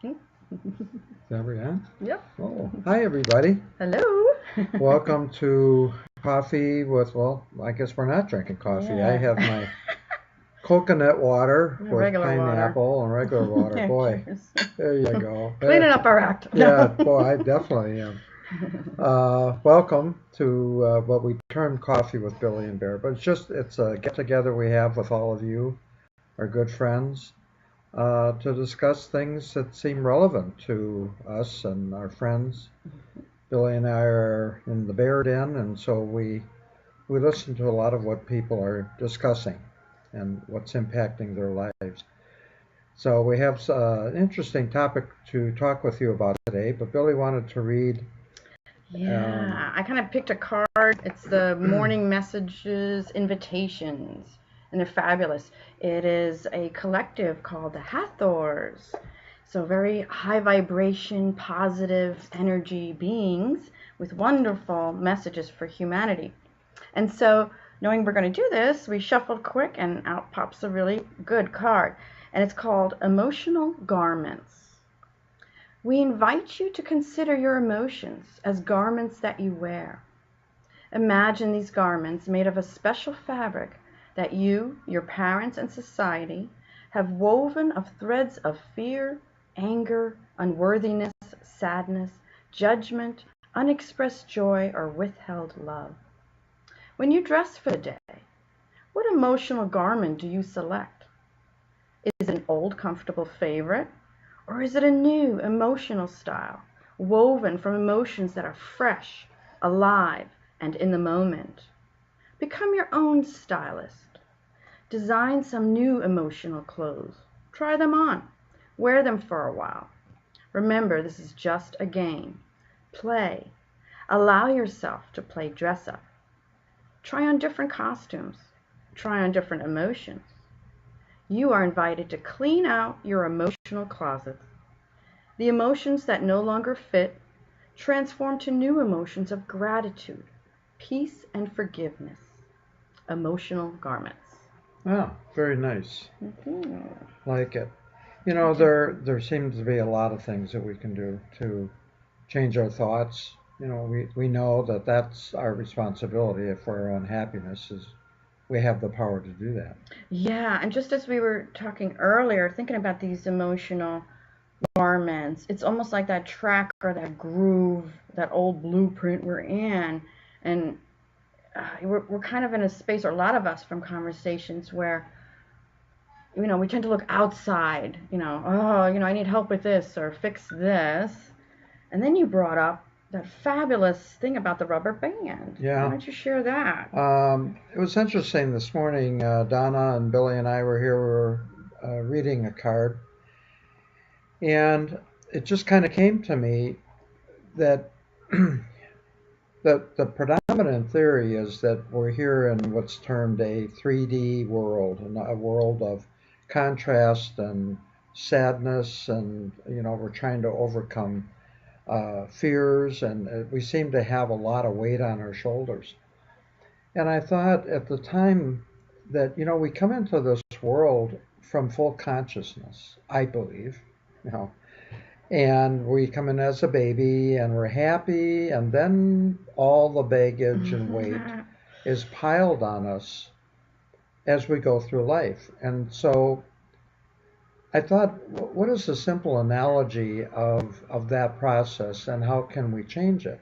Is There we are. Yep. Oh, hi everybody. Hello. Welcome to Coffee with, well, I guess we're not drinking coffee. I Yeah. have my coconut water with Regular water. pineapple and regular water. Yeah, Boy, cheers. there you go. Cleaning up our act. Yeah, No. boy, I definitely am. Welcome to what we term Coffee with Billy and Bear, but it's a get together we have with all of you, our good friends, to discuss things that seem relevant to us and our friends. Billy and I are in the Bear Den, and so we listen to a lot of what people are discussing and what's impacting their lives. So we have an interesting topic to talk with you about today, but Billy wanted to read. Um, Yeah, I kind of picked a card. It's the morning messages invitations, and they're fabulous. It is a collective called the Hathors. So, very high vibration, positive energy beings with wonderful messages for humanity. And so, knowing we're going to do this, we shuffled quick and out pops a really good card. And it's called Emotional Garments. We invite you to consider your emotions as garments that you wear. Imagine these garments made of a special fabric that you, your parents, and society have woven of threads of fear, anger, unworthiness, sadness, judgment, unexpressed joy, or withheld love. When you dress for the day, what emotional garment do you select? Is it an old comfortable favorite, or is it a new emotional style, woven from emotions that are fresh, alive, and in the moment? Become your own stylist. Design some new emotional clothes. Try them on. Wear them for a while. Remember, this is just a game. Play. Allow yourself to play dress up. Try on different costumes. Try on different emotions. You are invited to clean out your emotional closets. The emotions that no longer fit transform to new emotions of gratitude, peace, and forgiveness. Emotional garments. oh, very nice. Mhm. Like it. Thank you. There seems to be a lot of things that we can do to change our thoughts. We know that that's our responsibility if we're unhappiness is we have the power to do that. Yeah, and just as we were talking earlier, thinking about these emotional garments, it's almost like that track or that groove, that old blueprint we're in. And we're kind of in a space, or a lot of us from conversations where we tend to look outside, oh, I need help with this or fix this. And then you brought up that fabulous thing about the rubber band. Why Yeah. don't you share that? It was interesting this morning. Donna and Billy and I were here. We were reading a card, and it just kind of came to me that the predominant theory is that we're here in what's termed a 3D world, a world of contrast and sadness, and we're trying to overcome fears, and we seem to have a lot of weight on our shoulders. And I thought at the time that, we come into this world from full consciousness, I believe, you know, and we come in as a baby and we're happy, and then all the baggage and weight is piled on us as we go through life. And so I thought, what is the simple analogy of that process and how can we change it?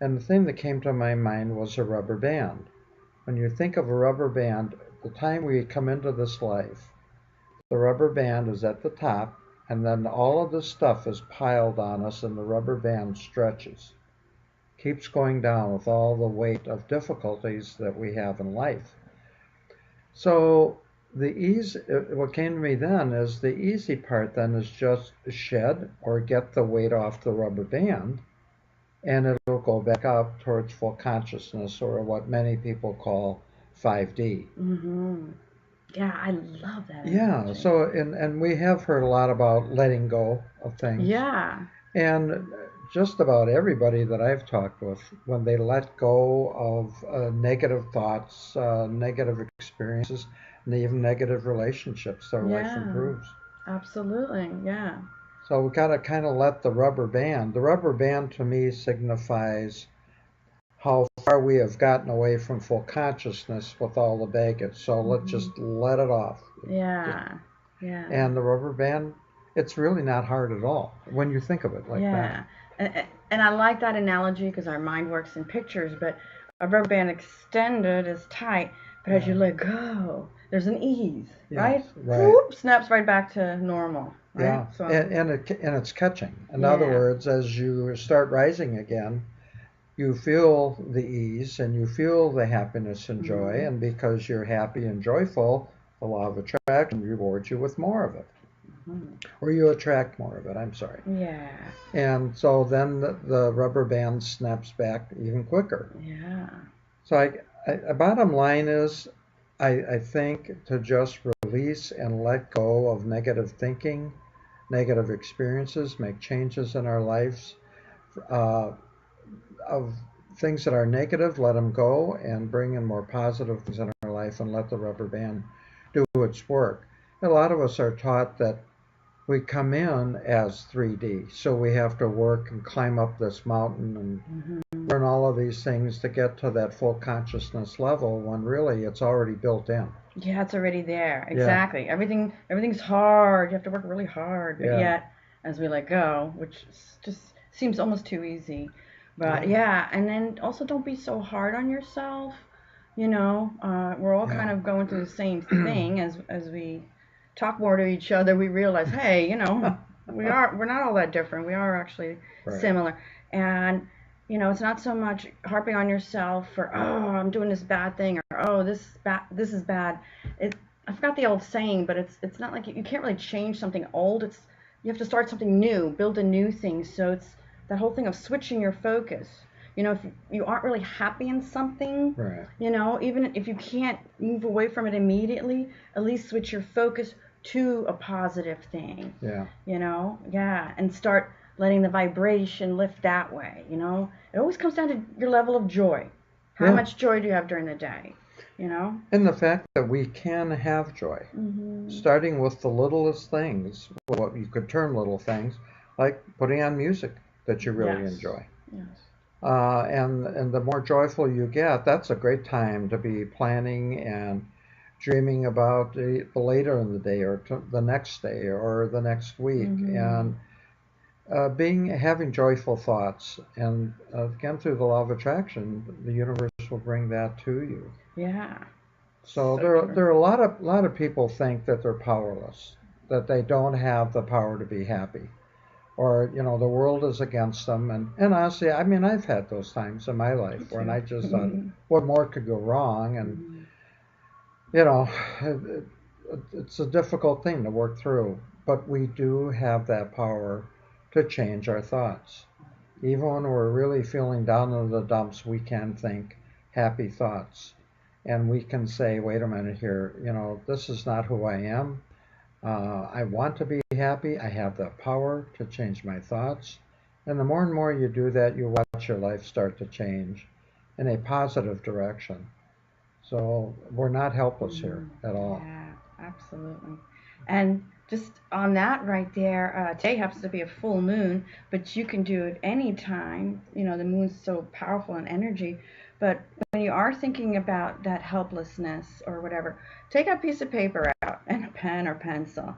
And the thing that came to my mind was a rubber band. When you think of a rubber band, the time we come into this life, the rubber band is at the top, and then all of this stuff is piled on us, and the rubber band stretches, keeps going down with all the weight of difficulties that we have in life. So what came to me then is the easy part then is just shed or get the weight off the rubber band, and it'll go back up towards full consciousness, or what many people call 5D. Mm-hmm. Yeah, I love that Yeah, analogy. so and we have heard a lot about letting go of things. Yeah. And just about everybody that I've talked with, when they let go of negative thoughts, negative experiences, and even negative relationships, their life Yeah. improves. Absolutely. Yeah. So we got to kind of let the rubber band. The rubber band to me signifies how far we have gotten away from full consciousness with all the baggage. So let's just let it off. Just, Yeah. Yeah. and the rubber band, it's really not hard at all when you think of it like that. Yeah. And I like that analogy because our mind works in pictures, but a rubber band extended is tight, but as you Yeah. let go, there's an ease, right? Yes, right. Whoop, snaps right back to normal, right? Yeah, So, and it's catching. In other yeah. words, as you start rising again, you feel the ease and you feel the happiness and joy, Mhm. and because you're happy and joyful, the law of attraction rewards you with more of it, Mhm. or you attract more of it. I'm sorry. Yeah. And so then the rubber band snaps back even quicker. Yeah. So bottom line is, I think to just release and let go of negative thinking, negative experiences, make changes in our lives, uh, of things that are negative, let them go and bring in more positive things in our life and let the rubber band do its work. A lot of us are taught that we come in as 3D, so we have to work and climb up this mountain and Mhm. learn all of these things to get to that full consciousness level when really it's already built in. Yeah, it's already there. Yeah, Exactly. Everything's hard. You have to work really hard, but yeah, yet as we let go, which just seems almost too easy. But yeah, yeah, and then also don't be so hard on yourself. We're all kind yeah. of going through the same thing as we talk more to each other. We realize, hey, we're not all that different. We are actually Right. similar, and it's not so much harping on yourself for, oh, I'm doing this bad thing, or oh, this is bad. It I forgot the old saying, but it's not like you can't really change something old. It's you have to start something new, build a new thing. So it's that whole thing of switching your focus. If you aren't really happy in something, Right. even if you can't move away from it immediately, at least switch your focus to a positive thing. Yeah. Yeah, and start letting the vibration lift that way. It always comes down to your level of joy. How Yeah. much joy do you have during the day? You know? And the fact that we can have joy, Mhm. starting with the littlest things, what you could term little things, like putting on music that you really Yes. enjoy. Yes. And the more joyful you get, that's a great time to be planning and dreaming about the later in the day or the next day or the next week, Mhm. and having joyful thoughts. And again, through the law of attraction, the universe will bring that to you. Yeah. So So there true. are a lot of people think that they're powerless, that they don't have the power to be happy, or the world is against them. And honestly, I mean, I've had those times in my Me life when too. I just thought, what more could go wrong? And Mhm. you know, it, it's a difficult thing to work through, but we do have that power to change our thoughts. Even when we're really feeling down in the dumps, we can think happy thoughts. And we can say, wait a minute here, this is not who I am. I want to be happy. I have the power to change my thoughts. And the more and more you do that, you watch your life start to change in a positive direction. So we're not helpless here Mhm. at all. Yeah, absolutely. And just on that right there, today happens to be a full moon, but you can do it anytime. The moon's so powerful in energy. But when you are thinking about that helplessness or whatever, take a piece of paper out and a pen or pencil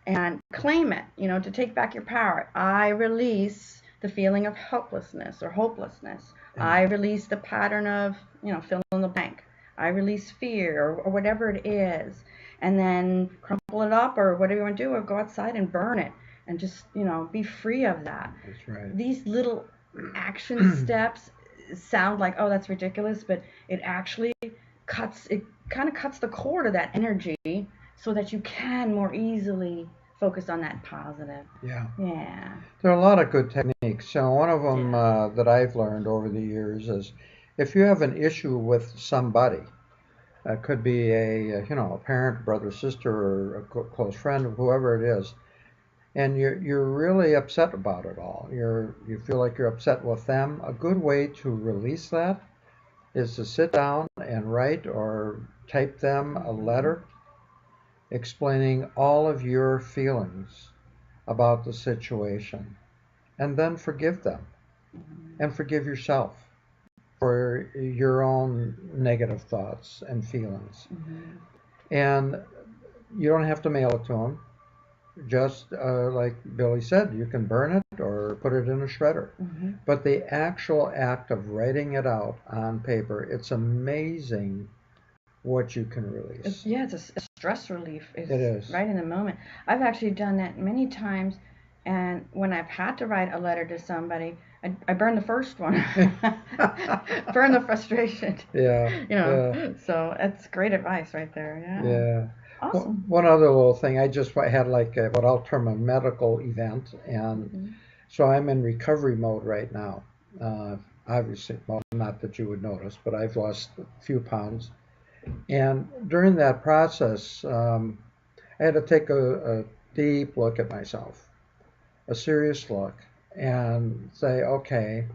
and claim it, to take back your power. I release the feeling of helplessness or hopelessness. Yeah. I release the pattern of, fill in the blank. I release fear or whatever it is, and then crumple it up or whatever you want to do, or go outside and burn it and just, be free of that. That's right. These little action steps sound like, oh, that's ridiculous, but it kind of cuts the cord of that energy so that you can more easily focus on that positive. Yeah. Yeah. There are a lot of good techniques. So one of them Yeah. that I've learned over the years is if you have an issue with somebody, it could be a parent, brother, sister, or a close friend, whoever it is, and you're really upset about it all. You feel like you're upset with them. A good way to release that is to sit down and write or type them a Mhm. letter explaining all of your feelings about the situation, and then forgive them and forgive yourself for your own negative thoughts and feelings. And you don't have to mail it to them. Just like Billy said, you can burn it or put it in a shredder. But the actual act of writing it out on paper, it's amazing what you can release. It's a stress relief. It is. Right in the moment. I've actually done that many times, and when I've had to write a letter to somebody, I burn the first one. Burn the frustration. Yeah. So that's great advice right there. Yeah. Awesome. One other little thing, I just had like what I'll term a medical event, and so I'm in recovery mode right now. Obviously, well, not that you would notice, but I've lost a few pounds. And during that process, I had to take a deep look at myself, a serious look, and say, okay,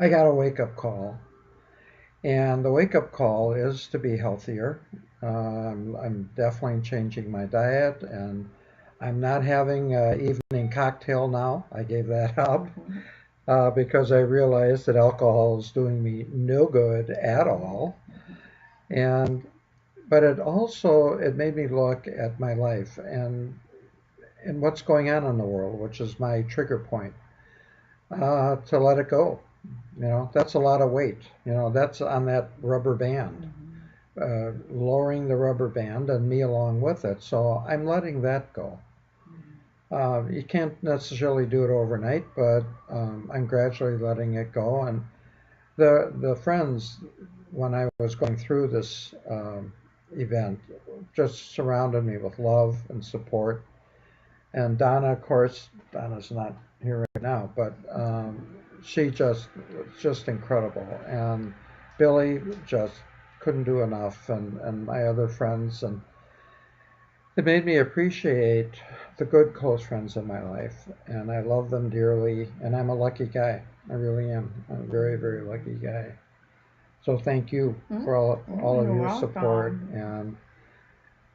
I got a wake-up call. And the wake-up call is to be healthier. I'm definitely changing my diet, and I'm not having an evening cocktail now. I gave that up because I realized that alcohol is doing me no good at all. But it made me look at my life and what's going on in the world, which is my trigger point, to let it go. That's a lot of weight. That's on that rubber band, lowering the rubber band and me along with it. So I'm letting that go. You can't necessarily do it overnight, but I'm gradually letting it go. And the friends, when I was going through this event, just surrounded me with love and support. And Donna, of course, Donna's not here right now, but she just incredible. And Billy just couldn't do enough, and my other friends, and it made me appreciate the good close friends in my life, and I love them dearly, and I'm a lucky guy. I really am. I'm a very, very lucky guy. So thank you for all of your support.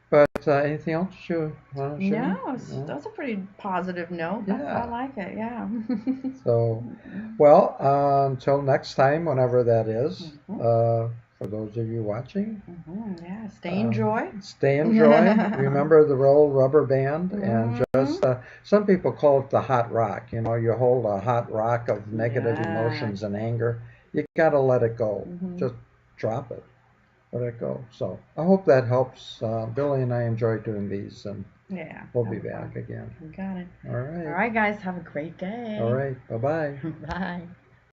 But anything else you want to share? No, that's a pretty positive note. Yeah. I like it. Yeah. So, well, until next time, whenever that is, for those of you watching, yeah, stay in joy. Stay in joy. Remember the old rubber band, and just some people call it the hot rock. You hold a hot rock of negative emotions and anger. You got to let it go. Just drop it. Let it go. So I hope that helps. Billy and I enjoy doing these, and we'll be back again. You got it. All right. All right, guys. Have a great day. All right. Bye-bye. Bye.